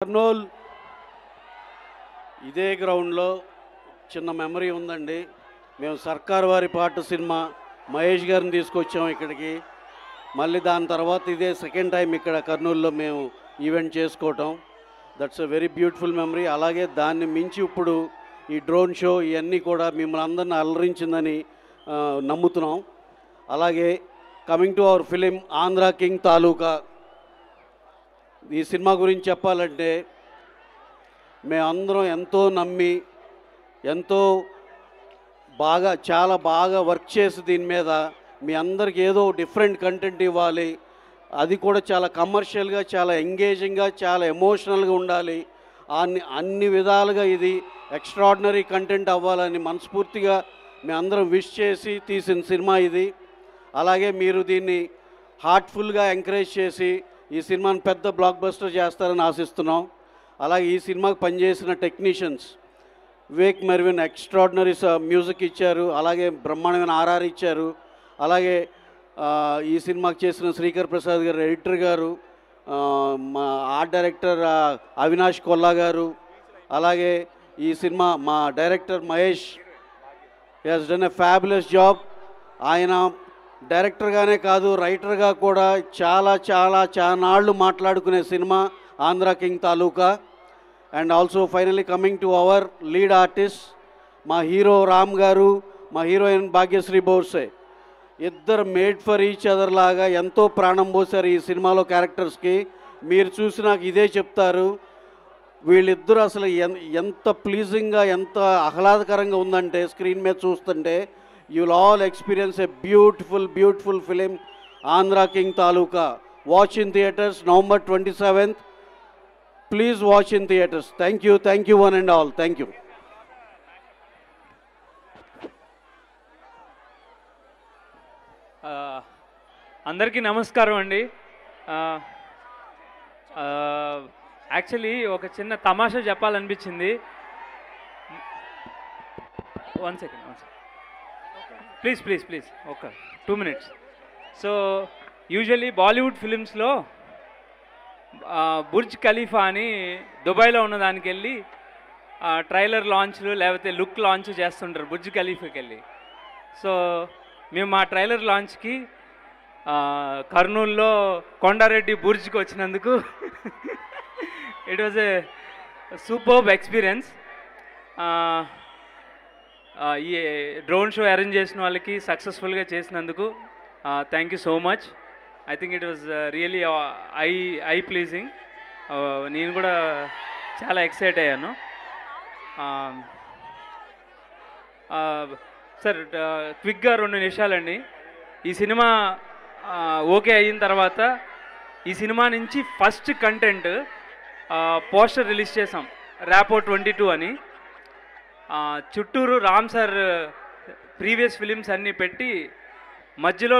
కర్నూల్ ఇదే గ్రౌండ్లో చిన్న మెమరీ ఉందండి. మేము సర్కార్ వారి పాట సినిమా మహేష్ గారిని తీసుకొచ్చాం ఇక్కడికి. మళ్ళీ దాని తర్వాత ఇదే సెకండ్ టైం ఇక్కడ కర్నూలులో మేము ఈవెంట్ చేసుకోవటం. That's a very beautiful memory. అలాగే దాన్ని మించి ఇప్పుడు ఈ డ్రోన్ షో ఇవన్నీ కూడా మిమ్మల్ని అందరిని అలరించిందని నమ్ముతున్నాం. అలాగే coming to our film Andhra king Taluka. ఈ సినిమా గురించి చెప్పాలంటే మేమందరం ఎంతో నమ్మి ఎంతో చాలా బాగా వర్క్ చేసి దీని మీద మీ అందరికి ఏదో డిఫరెంట్ కంటెంట్ ఇవ్వాలి, అది కూడా చాలా కమర్షియల్గా, చాలా ఎంగేజింగ్గా, చాలా ఎమోషనల్గా ఉండాలి, అన్ని విధాలుగా ఇది ఎక్స్ట్రాడినరీ కంటెంట్ అవ్వాలని మనస్ఫూర్తిగా మేమందరం విష్ చేసి తీసిన సినిమా ఇది. అలాగే మీరు దీన్ని హార్ట్ఫుల్గా ఎంకరేజ్ చేసి ఈ సినిమాని పెద్ద బ్లాక్ బస్టర్ చేస్తారని ఆశిస్తున్నాం. అలాగే ఈ సినిమాకి పనిచేసిన technicians Vivek Mervin extraordinary music ఇచ్చారు, అలాగే బ్రహ్మాండమైన ఆర్ఆర్ ఇచ్చారు. అలాగే ఈ సినిమాకి చేసిన శ్రీకర్ ప్రసాద్ గారు ఎడిటర్ గారు, మా ఆర్ట్ డైరెక్టర్ అవినాష్ కొల్లా గారు, అలాగే ఈ సినిమా మా director Mahesh has done a fabulous job. ఆయన డైరెక్టర్గానే కాదు రైటర్గా కూడా చాలా నాళ్ళు మాట్లాడుకునే cinema Andhra king Taluka. And also finally coming to our lead artist మా హీరో రామ్ గారు, మా హీరోయిన్ భాగ్యశ్రీ బోర్సే. ఇద్దరు మేడ్ ఫర్ ఈచ్ అదర్ లాగా ఎంతో ప్రాణం పోసారు ఈ సినిమాలో క్యారెక్టర్స్కి. మీరు చూసి నాకు ఇదే చెప్తారు, వీళ్ళిద్దరూ అసలు ఎంత ప్లీజింగ్గా, ఎంత ఆహ్లాదకరంగా ఉందంటే స్క్రీన్ మీద చూస్తుంటే. You will all experience a beautiful film, Andhra King Taluka. Watch in theatres, November 27th. Please watch in theatres. Thank you one and all. Thank you. అందరికీ నమస్కారం అండి. యాక్చువల్లీ ఒక చిన్న తమాషా చెప్పాలనిపించింది. వన్ సెకండ్ ప్లీజ్ ఒక 2 minutes. So usually Bollywood ఫిలిమ్స్లో Burj Khalifa అని దుబాయ్లో ఉన్నదానికి వెళ్ళి ట్రైలర్ లాంచ్లు లేకపోతే లుక్ లాంచ్ చేస్తుంటారు బుర్జ్ ఖలీఫాకి వెళ్ళి. సో మేము మా ట్రైలర్ లాంచ్కి కర్నూలులో కొండారెడ్డి బుర్జ్కి వచ్చినందుకు it was a superb experience. ఈ డ్రోన్ షో అరేంజ్ చేసిన వాళ్ళకి సక్సెస్ఫుల్గా చేసినందుకు thank you so much. I think it was really I pleasing. నేను కూడా చాలా ఎక్సైట్ అయ్యాను. సార్ క్విక్గా 2 నిమిషాలండి. ఈ సినిమా ఓకే అయిన తర్వాత ఈ సినిమా నుంచి ఫస్ట్ కంటెంట్ పోస్టర్ రిలీజ్ చేసాం, ర్యాపో 22 అని. చుట్టూరు రామ్ సార్ ప్రీవియస్ ఫిలిమ్స్ అన్నీ పెట్టి మధ్యలో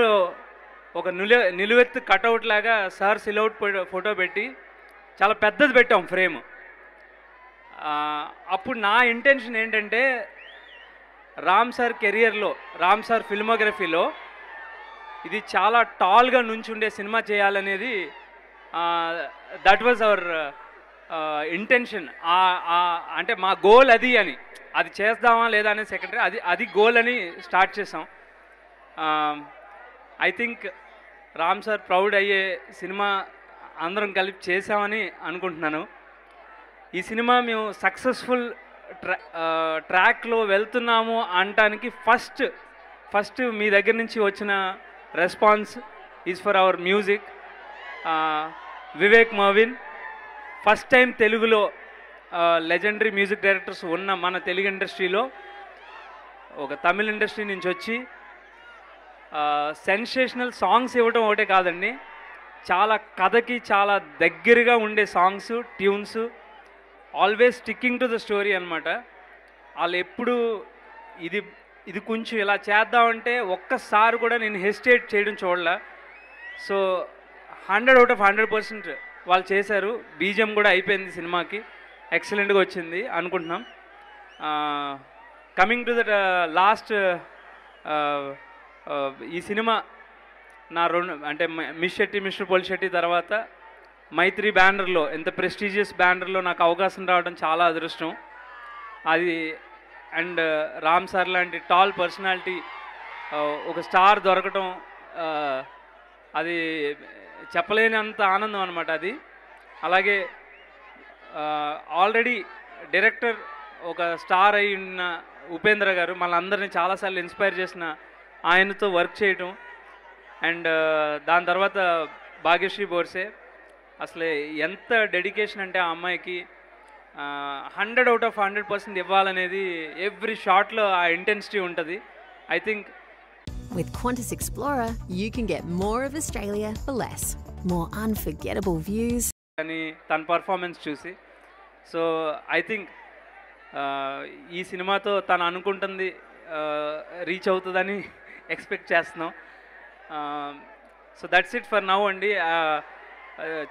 ఒక నిలువెత్తు కటౌట్ లాగా సార్ సిలౌట్ ఫోటో పెట్టి చాలా పెద్దది పెట్టాం ఫ్రేమ్. అప్పుడు నా ఇంటెన్షన్ ఏంటంటే రామ్ సార్ కెరియర్లో, రామ్ సార్ ఫిల్మోగ్రఫీలో ఇది చాలా టాల్గా నుంచుండే సినిమా చేయాలనేది దట్ వాజ్ అవర్ ఇంటెన్షన్. అంటే మా గోల్ అది అని, అది చేద్దామా లేదా అనేది సెకండరీ, అది గోల్ అని స్టార్ట్ చేసాం. I think Ram sir proud అయ్యే సినిమా అందరం కలిపి చేసామని అనుకుంటున్నాను. ఈ సినిమా మేము సక్సెస్ఫుల్ ట్రాక్లో వెళ్తున్నాము అనటానికి ఫస్ట్ మీ దగ్గర నుంచి వచ్చిన response is for hour music. Vivek Mervin first time తెలుగులో లెజెండరీ మ్యూజిక్ డైరెక్టర్స్ ఉన్న మన తెలుగు ఇండస్ట్రీలో ఒక తమిళ ఇండస్ట్రీ నుంచి వచ్చి సెన్సేషనల్ సాంగ్స్ ఇవ్వడం ఒకటే కాదండి, చాలా కథకి చాలా దగ్గరగా ఉండే songs, tunes, always sticking to the story అనమాట. వాళ్ళు ఎప్పుడు ఇది కొంచెం ఇలా చేద్దామంటే ఒక్కసారి కూడా నేను హెసిటేట్ చేయడం చూడలే. సో 100 out of 100% వాళ్ళు చేశారు. బీజిఎం కూడా అయిపోయింది సినిమాకి, ఎక్సలెంట్గా వచ్చింది అనుకుంటున్నాం. కమింగ్ టు దట్ లాస్ట్, ఈ సినిమా నా 2 అంటే miss Shetty mister Polishetty తర్వాత మైత్రి బ్యానర్లో, ఎంత ప్రెస్టీజియస్ బ్యానర్లో నాకు అవకాశం రావడం చాలా అదృష్టం. అది అండ్ రామ్ సార్ లాంటి టాల్ పర్సనాలిటీ, ఒక స్టార్ దొరకటం, అది చెప్పలేనంత ఆనందం అనమాట అది. అలాగే ఆల్రెడీ డైరెక్టర్ ఒక స్టార్ అయి ఉన్న ఉపేంద్ర గారు మనందరినీ చాలాసార్లు ఇన్స్పైర్ చేసిన ఆయనతో వర్క్ చేయటం, అండ్ దాని తర్వాత భాగ్యశ్రీ బోర్సే. అసలు ఎంత డెడికేషన్ అంటే ఆ అమ్మాయికి 100 out of 100% ఇవ్వాలనేది ఎవ్రీ షాట్లో ఆ ఇంటెన్సిటీ ఉంటుంది. I think With Qantas Explorer, you can get more of Australia for less. More unforgettable views. అని తన పర్ఫార్మెన్స్ చూసి, సో ఐ థింక్ ఈ సినిమాతో తను అనుకుంటుంది రీచ్ అవుతుందని ఎక్స్పెక్ట్ చేస్తున్నాం. So that's it for now అండి.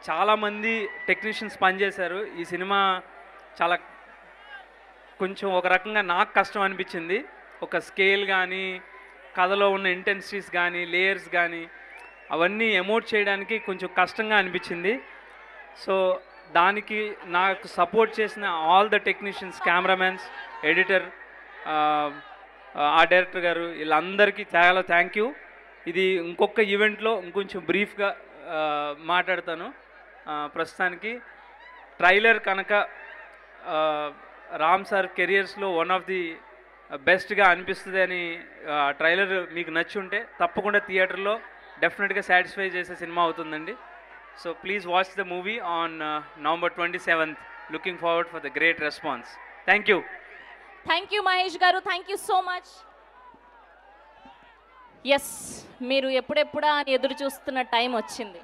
చాలామంది టెక్నీషియన్స్ పనిచేశారు. ఈ సినిమా చాలా కొంచెం ఒక రకంగా నాకు కష్టం అనిపించింది. ఒక స్కేల్ కానీ, కథలో ఉన్న ఇంటెన్సిటీస్ కానీ, లేయర్స్ కానీ అవన్నీ ఎమోట్ చేయడానికి కొంచెం కష్టంగా అనిపించింది. సో దానికి నాకు సపోర్ట్ చేసిన all the technicians, cameramens, editor, ఆ డైరెక్టర్ గారు, వీళ్ళందరికీ చాలా థ్యాంక్ యూ. ఇది ఇంకొక ఈవెంట్లో ఇంకొంచెం బ్రీఫ్గా మాట్లాడతాను. ప్రస్తుతానికి ట్రైలర్ కనుక రామ్ సార్ కెరియర్స్లో వన్ ఆఫ్ ది బెస్ట్గా అనిపిస్తుంది అని ట్రైలర్ మీకు నచ్చి ఉంటే తప్పకుండా థియేటర్లో డెఫినెట్గా సాటిస్ఫై చేసే సినిమా అవుతుందండి. So please watch the movie on November 27th. Looking forward for the great response. Thank you. Thank you Mahesh garu, thank you so much. Yes, మీరు ఎప్పుడెప్పుడా అని ఎదురు చూస్తున్న టైం వచ్చింది.